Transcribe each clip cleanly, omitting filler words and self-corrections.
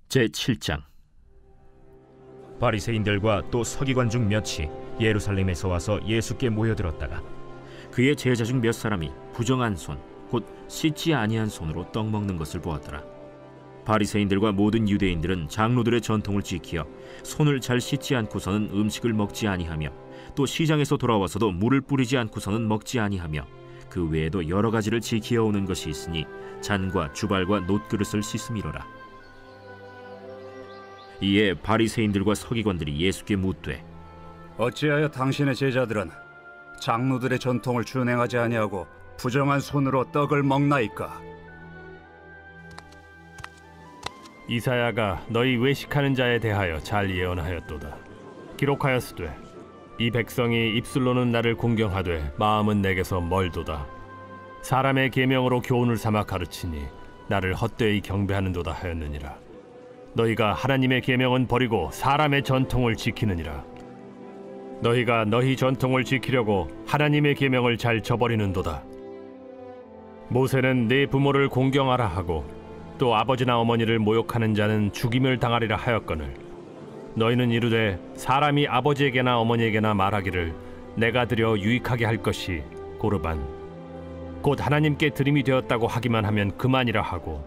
제7장. 바리새인들과 또 서기관 중 몇이 예루살렘에서 와서 예수께 모여들었다가 그의 제자 중 몇 사람이 부정한 손, 곧 씻지 아니한 손으로 떡 먹는 것을 보았더라. 바리새인들과 모든 유대인들은 장로들의 전통을 지키어 손을 잘 씻지 않고서는 음식을 먹지 아니하며, 또 시장에서 돌아와서도 물을 뿌리지 않고서는 먹지 아니하며, 그 외에도 여러 가지를 지키어 오는 것이 있으니 잔과 주발과 놋그릇을 씻음이로라. 이에 바리새인들과 서기관들이 예수께 묻되, 어찌하여 당신의 제자들은 장로들의 전통을 준행하지 아니하고 부정한 손으로 떡을 먹나이까? 이사야가 너희 외식하는 자에 대하여 잘 예언하였도다. 기록하였으되 이 백성이 입술로는 나를 공경하되 마음은 내게서 멀도다. 사람의 계명으로 교훈을 삼아 가르치니 나를 헛되이 경배하는도다 하였느니라. 너희가 하나님의 계명은 버리고 사람의 전통을 지키느니라. 너희가 너희 전통을 지키려고 하나님의 계명을 잘 저버리는도다. 모세는 네 부모를 공경하라 하고 또 아버지나 어머니를 모욕하는 자는 죽임을 당하리라 하였거늘, 너희는 이르되 사람이 아버지에게나 어머니에게나 말하기를 내가 드려 유익하게 할 것이 고르반 곧 하나님께 드림이 되었다고 하기만 하면 그만이라 하고,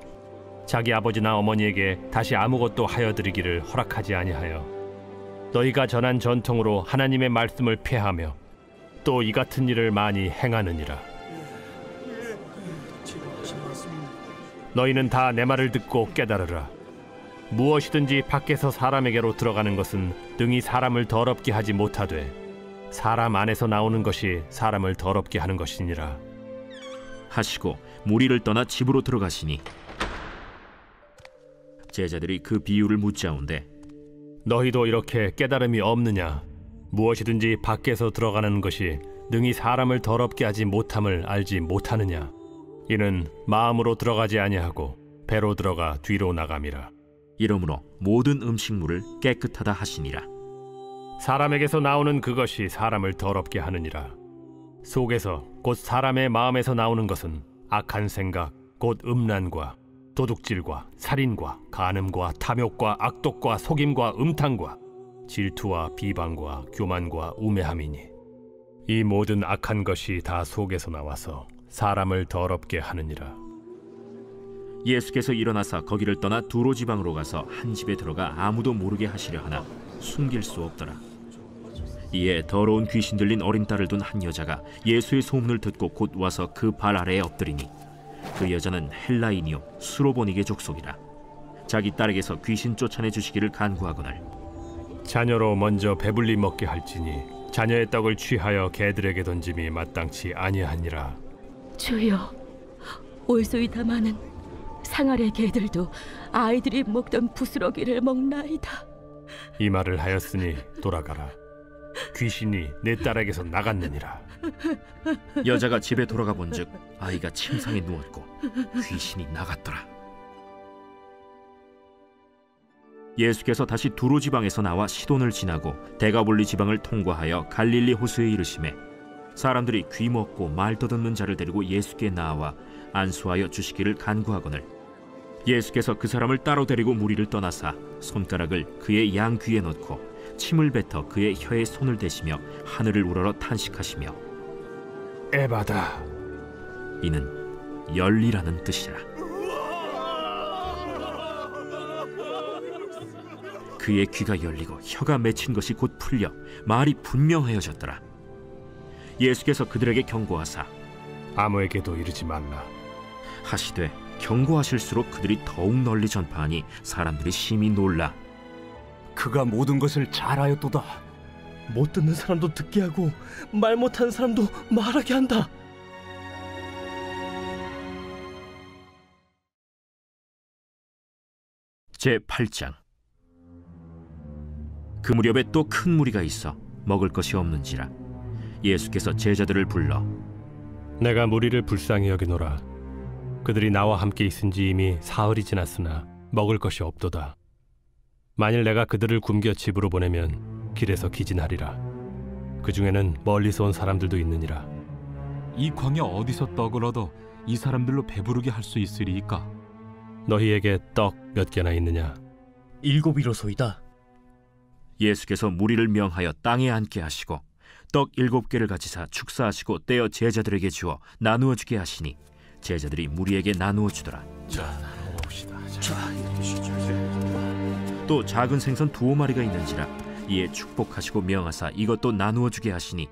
자기 아버지나 어머니에게 다시 아무것도 하여 드리기를 허락하지 아니하여 너희가 전한 전통으로 하나님의 말씀을 폐하며 또 이 같은 일을 많이 행하느니라. 너희는 다 내 말을 듣고 깨달으라. 무엇이든지 밖에서 사람에게로 들어가는 것은 능히 사람을 더럽게 하지 못하되 사람 안에서 나오는 것이 사람을 더럽게 하는 것이니라 하시고 무리를 떠나 집으로 들어가시니 제자들이 그 비유를 묻자온데, 너희도 이렇게 깨달음이 없느냐? 무엇이든지 밖에서 들어가는 것이 능히 사람을 더럽게 하지 못함을 알지 못하느냐? 이는 마음으로 들어가지 아니하고 배로 들어가 뒤로 나감이라. 이러므로 모든 음식물을 깨끗하다 하시니라. 사람에게서 나오는 그것이 사람을 더럽게 하느니라. 속에서 곧 사람의 마음에서 나오는 것은 악한 생각 곧 음란과 도둑질과 살인과 간음과 탐욕과 악독과 속임과 음탕과 질투와 비방과 교만과 우매함이니 이 모든 악한 것이 다 속에서 나와서 사람을 더럽게 하느니라. 예수께서 일어나사 거기를 떠나 두로 지방으로 가서 한 집에 들어가 아무도 모르게 하시려 하나 숨길 수 없더라. 이에 더러운 귀신 들린 어린 딸을 둔 한 여자가 예수의 소문을 듣고 곧 와서 그 발 아래에 엎드리니, 그 여자는 헬라인이요 수로보니게 족속이라. 자기 딸에게서 귀신 쫓아내 주시기를 간구하거늘, 자녀로 먼저 배불리 먹게 할지니 자녀의 떡을 취하여 개들에게 던짐이 마땅치 아니하니라. 주여, 올소이다 마는 상아래 개들도 아이들이 먹던 부스러기를 먹나이다. 이 말을 하였으니 돌아가라. 귀신이 내 딸에게서 나갔느니라. 여자가 집에 돌아가 본즉 아이가 침상에 누웠고 귀신이 나갔더라. 예수께서 다시 두로 지방에서 나와 시돈을 지나고 데가볼리 지방을 통과하여 갈릴리 호수에 이르시매, 사람들이 귀 먹고 말 더듬는 자를 데리고 예수께 나와 안수하여 주시기를 간구하거늘, 예수께서 그 사람을 따로 데리고 무리를 떠나사 손가락을 그의 양 귀에 넣고 침을 뱉어 그의 혀에 손을 대시며 하늘을 우러러 탄식하시며, 에바다, 이는 열리라는 뜻이라. 그의 귀가 열리고 혀가 맺힌 것이 곧 풀려 말이 분명하여졌더라. 예수께서 그들에게 경고하사 아무에게도 이르지 말라 하시되, 경고하실수록 그들이 더욱 널리 전파하니 사람들이 심히 놀라 그가 모든 것을 잘하였도다. 못 듣는 사람도 듣게 하고 말 못하는 사람도 말하게 한다. 제8장. 그 무렵에 또 큰 무리가 있어 먹을 것이 없는지라 예수께서 제자들을 불러 내가 무리를 불쌍히 여기노라. 그들이 나와 함께 있은지 이미 사흘이 지났으나 먹을 것이 없도다. 만일 내가 그들을 굶겨 집으로 보내면 길에서 기진하리라. 그 중에는 멀리서 온 사람들도 있느니라. 이 광야 어디서 떡을 얻어 이 사람들로 배부르게 할 수 있으리이까? 너희에게 떡 몇 개나 있느냐? 7이로소이다. 예수께서 무리를 명하여 땅에 앉게 하시고 떡 7개를 가지사 축사하시고 떼어 제자들에게 주어 나누어 주게 하시니 제자들이 무리에게 나누어 주더라. 또 작은 생선 2마리가 있는지라 이에 축복하시고 명하사 이것도 나누어 주게 하시니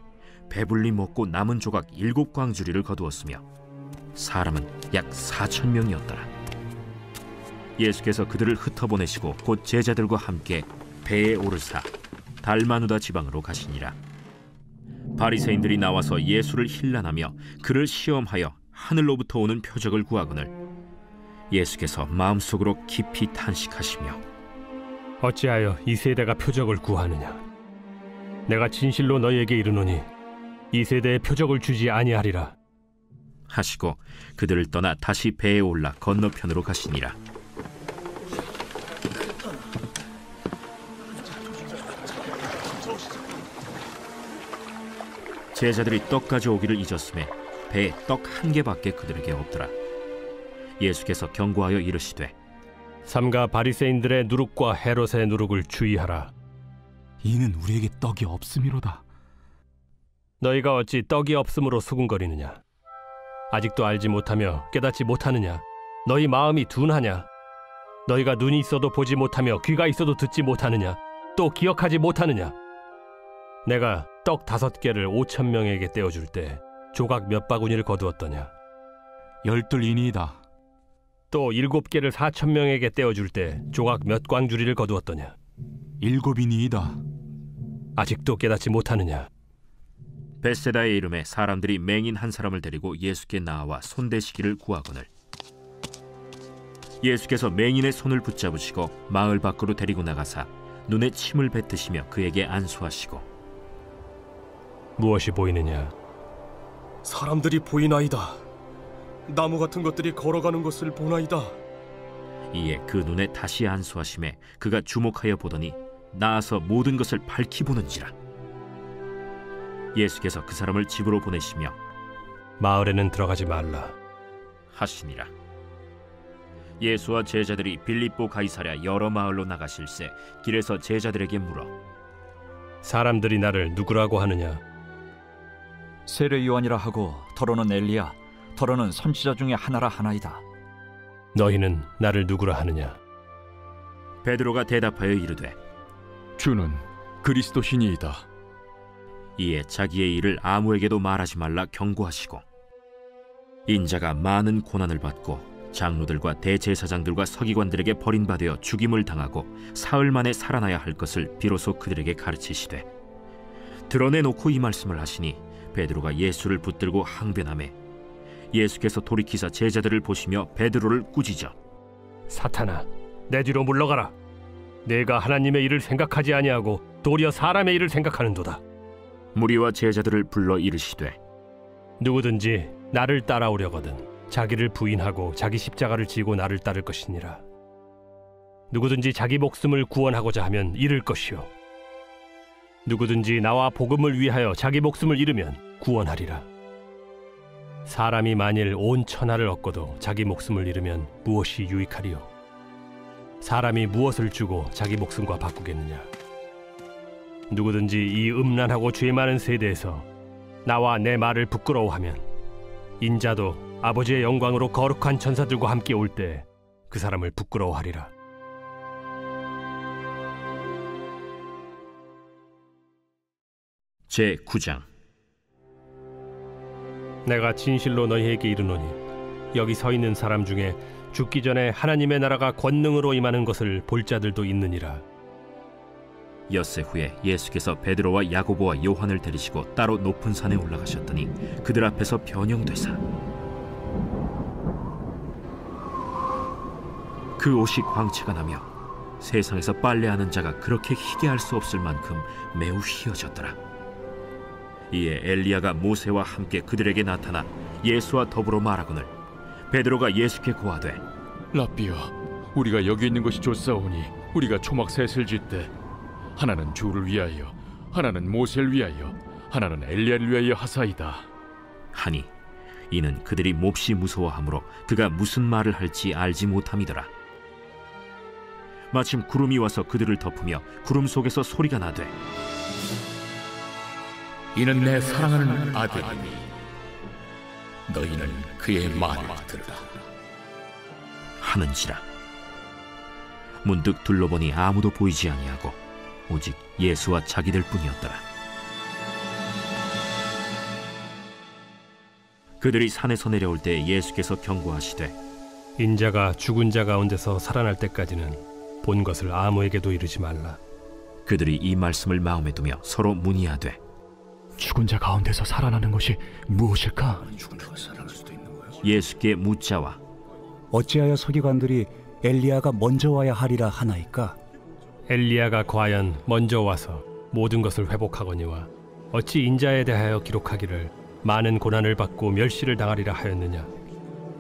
배불리 먹고 남은 조각 7광주리를 거두었으며 사람은 약 4,000명이었더라. 예수께서 그들을 흩어보내시고 곧 제자들과 함께 배에 오르사 달마누다 지방으로 가시니라. 바리새인들이 나와서 예수를 힐난하며 그를 시험하여 하늘로부터 오는 표적을 구하거늘 예수께서 마음속으로 깊이 탄식하시며 어찌하여 이 세대가 표적을 구하느냐? 내가 진실로 너희에게 이르노니 이 세대에 표적을 주지 아니하리라 하시고 그들을 떠나 다시 배에 올라 건너편으로 가시니라. 제자들이 떡 가져오기를 잊었음에 배에 떡 1개밖에 그들에게 없더라. 예수께서 경고하여 이르시되 삼가 바리새인들의 누룩과 헤롯의 누룩을 주의하라. 이는 우리에게 떡이 없음이로다. 너희가 어찌 떡이 없음으로 수군거리느냐? 아직도 알지 못하며 깨닫지 못하느냐? 너희 마음이 둔하냐? 너희가 눈이 있어도 보지 못하며 귀가 있어도 듣지 못하느냐? 또 기억하지 못하느냐? 내가 떡 5개를 5,000명에게 떼어줄 때 조각 몇 바구니를 거두었더냐? 12이니이다. 또 7개를 4,000명에게 떼어줄 때 조각 몇 광주리를 거두었더냐? 7이니이다. 아직도 깨닫지 못하느냐? 벳세다의 이름에 사람들이 맹인 한 사람을 데리고 예수께 나와 손대시기를 구하거늘 예수께서 맹인의 손을 붙잡으시고 마을 밖으로 데리고 나가사 눈에 침을 뱉으시며 그에게 안수하시고 무엇이 보이느냐? 사람들이 보이나이다. 나무 같은 것들이 걸어가는 것을 보나이다. 이에 그 눈에 다시 안수하심에 그가 주목하여 보더니 나아서 모든 것을 밝히 보는지라. 예수께서 그 사람을 집으로 보내시며 마을에는 들어가지 말라 하시니라. 예수와 제자들이 빌립보 가이사랴 여러 마을로 나가실새 길에서 제자들에게 물어 사람들이 나를 누구라고 하느냐? 세례 요한이라 하고 더러는 엘리야, 더러는 선지자 중에 하나라 하나이다. 너희는 나를 누구라 하느냐? 베드로가 대답하여 이르되 주는 그리스도시니이다. 이에 자기의 일을 아무에게도 말하지 말라 경고하시고 인자가 많은 고난을 받고 장로들과 대제사장들과 서기관들에게 버림받아 죽임을 당하고 사흘 만에 살아나야 할 것을 비로소 그들에게 가르치시되 드러내놓고 이 말씀을 하시니 베드로가 예수를 붙들고 항변하매 예수께서 돌이키사 제자들을 보시며 베드로를 꾸짖어 사탄아, 내 뒤로 물러가라. 내가 하나님의 일을 생각하지 아니하고 도리어 사람의 일을 생각하는도다. 무리와 제자들을 불러 이르시되 누구든지 나를 따라오려거든 자기를 부인하고 자기 십자가를 지고 나를 따를 것이니라. 누구든지 자기 목숨을 구원하고자 하면 잃을 것이요 누구든지 나와 복음을 위하여 자기 목숨을 잃으면 구원하리라. 사람이 만일 온 천하를 얻고도 자기 목숨을 잃으면 무엇이 유익하리요? 사람이 무엇을 주고 자기 목숨과 바꾸겠느냐? 누구든지 이 음란하고 죄 많은 세대에서 나와 내 말을 부끄러워하면 인자도 아버지의 영광으로 거룩한 천사들과 함께 올 때 그 사람을 부끄러워하리라. 제9장 내가 진실로 너희에게 이르노니 여기 서 있는 사람 중에 죽기 전에 하나님의 나라가 권능으로 임하는 것을 볼 자들도 있느니라. 엿새 후에 예수께서 베드로와 야고보와 요한을 데리시고 따로 높은 산에 올라가셨더니 그들 앞에서 변형되사 그 옷이 광채가 나며 세상에서 빨래하는 자가 그렇게 희게 할 수 없을 만큼 매우 희어졌더라. 이에 엘리야가 모세와 함께 그들에게 나타나 예수와 더불어 말하거늘 베드로가 예수께 고하되 라삐여, 우리가 여기 있는 것이 좋사오니 우리가 초막 셋을 짓되 하나는 주를 위하여, 하나는 모세를 위하여, 하나는 엘리야를 위하여 하사이다 하니 이는 그들이 몹시 무서워하므로 그가 무슨 말을 할지 알지 못함이더라. 마침 구름이 와서 그들을 덮으며 구름 속에서 소리가 나되 이는 내 사랑하는 아들이니 너희는 그의 말을 들으라 하는지라. 문득 둘러보니 아무도 보이지 아니하고 오직 예수와 자기들 뿐이었더라. 그들이 산에서 내려올 때 예수께서 경고하시되 인자가 죽은 자 가운데서 살아날 때까지는 본 것을 아무에게도 이르지 말라. 그들이 이 말씀을 마음에 두며 서로 문의하되 죽은 자 가운데서 살아나는 것이 무엇일까? 예수께 묻자와 어찌하여 서기관들이 엘리야가 먼저 와야 하리라 하나이까? 엘리야가 과연 먼저 와서 모든 것을 회복하거니와 어찌 인자에 대하여 기록하기를 많은 고난을 받고 멸시를 당하리라 하였느냐.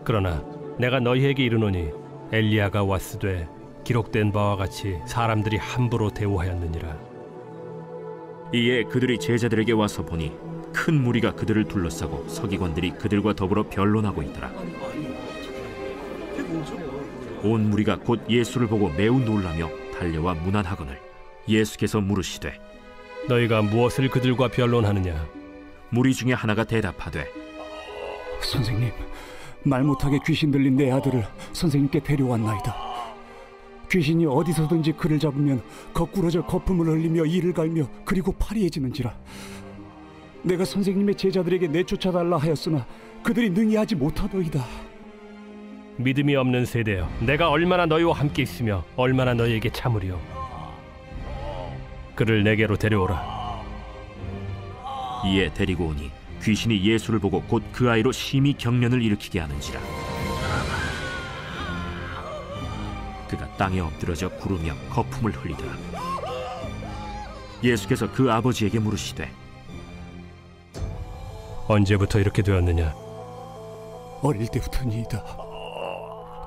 그러나 내가 너희에게 이르노니 엘리야가 왔으되 기록된 바와 같이 사람들이 함부로 대우하였느니라. 이에 그들이 제자들에게 와서 보니 큰 무리가 그들을 둘러싸고 서기관들이 그들과 더불어 변론하고 있더라. 온 무리가 곧 예수를 보고 매우 놀라며 달려와 문안하거늘 예수께서 물으시되 너희가 무엇을 그들과 변론하느냐. 무리 중에 하나가 대답하되 선생님, 말 못하게 귀신 들린 내 아들을 선생님께 데려왔나이다. 귀신이 어디서든지 그를 잡으면 거꾸러져 거품을 흘리며 이를 갈며 그리고 파리해지는지라. 내가 선생님의 제자들에게 내쫓아달라 하였으나 그들이 능히 하지 못하더이다. 믿음이 없는 세대여, 내가 얼마나 너희와 함께 있으며 얼마나 너희에게 참으리요. 그를 내게로 데려오라. 이에 데리고 오니 귀신이 예수를 보고 곧 그 아이로 심히 경련을 일으키게 하는지라. 그가 땅에 엎드러져 구르며 거품을 흘리더라. 예수께서 그 아버지에게 물으시되 언제부터 이렇게 되었느냐. 어릴 때부터니이다.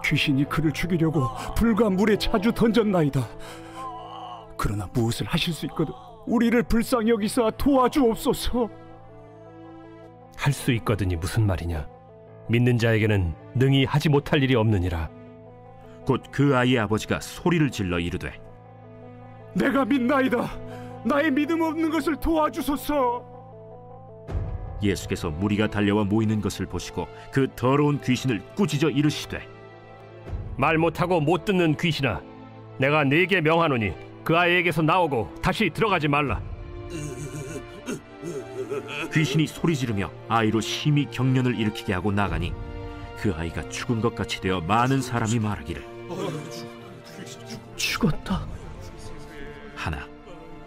귀신이 그를 죽이려고 불과 물에 자주 던졌나이다. 그러나 무엇을 하실 수 있거든 우리를 불쌍히 여기사 도와주옵소서. 할 수 있거든이 무슨 말이냐. 믿는 자에게는 능히 하지 못할 일이 없느니라. 곧 그 아이의 아버지가 소리를 질러 이르되 내가 믿나이다. 나의 믿음 없는 것을 도와주소서. 예수께서 무리가 달려와 모이는 것을 보시고 그 더러운 귀신을 꾸짖어 이르시되 말 못하고 못 듣는 귀신아, 내가 네게 명하노니 그 아이에게서 나오고 다시 들어가지 말라. 귀신이 소리 지르며 아이로 심히 경련을 일으키게 하고 나가니 그 아이가 죽은 것 같이 되어 많은 사람이 말하기를 죽었다 하나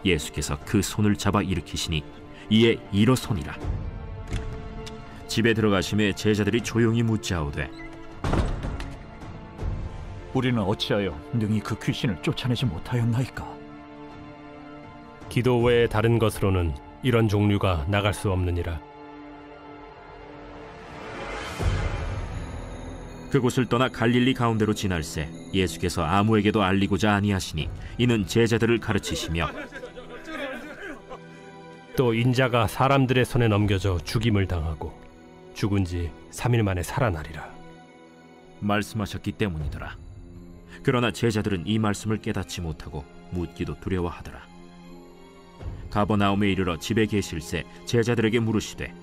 예수께서 그 손을 잡아 일으키시니 이에 일어서니라. 집에 들어가심에 제자들이 조용히 묻자오되 우리는 어찌하여 능히 그 귀신을 쫓아내지 못하였나이까? 기도 외에 다른 것으로는 이런 종류가 나갈 수 없느니라. 그곳을 떠나 갈릴리 가운데로 지날새 예수께서 아무에게도 알리고자 아니하시니 이는 제자들을 가르치시며 또 인자가 사람들의 손에 넘겨져 죽임을 당하고 죽은 지 3일 만에 살아나리라 말씀하셨기 때문이더라. 그러나 제자들은 이 말씀을 깨닫지 못하고 묻기도 두려워하더라. 가버나움에 이르러 집에 계실새 제자들에게 물으시되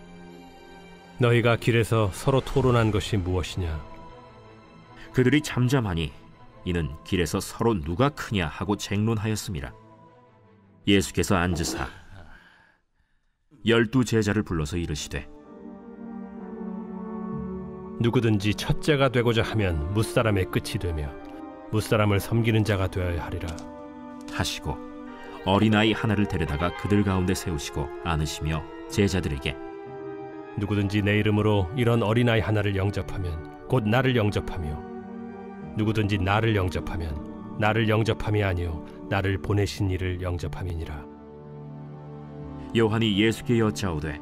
너희가 길에서 서로 토론한 것이 무엇이냐. 그들이 잠잠하니 이는 길에서 서로 누가 크냐 하고 쟁론하였음이라. 예수께서 앉으사 12 제자를 불러서 이르시되 누구든지 첫째가 되고자 하면 무사람의 끝이 되며 무사람을 섬기는 자가 되어야 하리라 하시고 어린아이 하나를 데려다가 그들 가운데 세우시고 안으시며 제자들에게 누구든지 내 이름으로 이런 어린아이 하나를 영접하면 곧 나를 영접하며 누구든지 나를 영접하면 나를 영접함이 아니요 나를 보내신 이를 영접함이니라. 요한이 예수께 여짜오되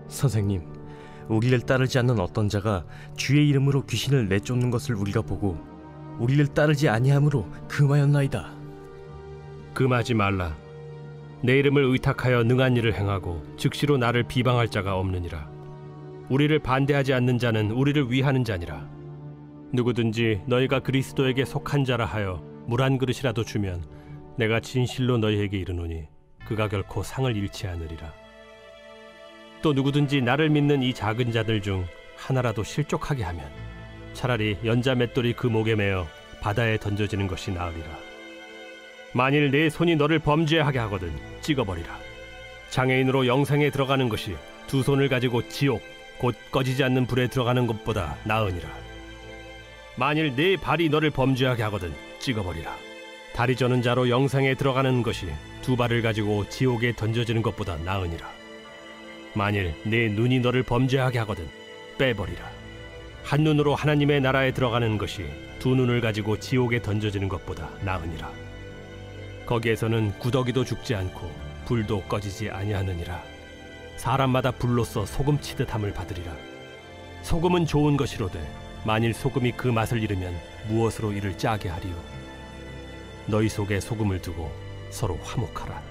선생님, 우리를 따르지 않는 어떤 자가 주의 이름으로 귀신을 내쫓는 것을 우리가 보고 우리를 따르지 아니함으로 금하였나이다. 금하지 말라. 내 이름을 의탁하여 능한 일을 행하고 즉시로 나를 비방할 자가 없느니라. 우리를 반대하지 않는 자는 우리를 위하는 자니라. 누구든지 너희가 그리스도에게 속한 자라 하여 물 한 그릇이라도 주면 내가 진실로 너희에게 이르노니 그가 결코 상을 잃지 않으리라. 또 누구든지 나를 믿는 이 작은 자들 중 하나라도 실족하게 하면 차라리 연자 맷돌이 그 목에 매어 바다에 던져지는 것이 나으리라. 만일 내 손이 너를 범죄하게 하거든 찍어버리라. 장애인으로 영생에 들어가는 것이 두 손을 가지고 지옥 곧 꺼지지 않는 불에 들어가는 것보다 나으니라. 만일 네 발이 너를 범죄하게 하거든 찍어버리라. 다리 저는 자로 영생에 들어가는 것이 두 발을 가지고 지옥에 던져지는 것보다 나으니라. 만일 네 눈이 너를 범죄하게 하거든 빼버리라. 한 눈으로 하나님의 나라에 들어가는 것이 두 눈을 가지고 지옥에 던져지는 것보다 나으니라. 거기에서는 구더기도 죽지 않고 불도 꺼지지 아니하느니라. 사람마다 불로써 소금 치듯함을 받으리라. 소금은 좋은 것이로되 만일 소금이 그 맛을 잃으면 무엇으로 이를 짜게 하리요. 너희 속에 소금을 두고 서로 화목하라.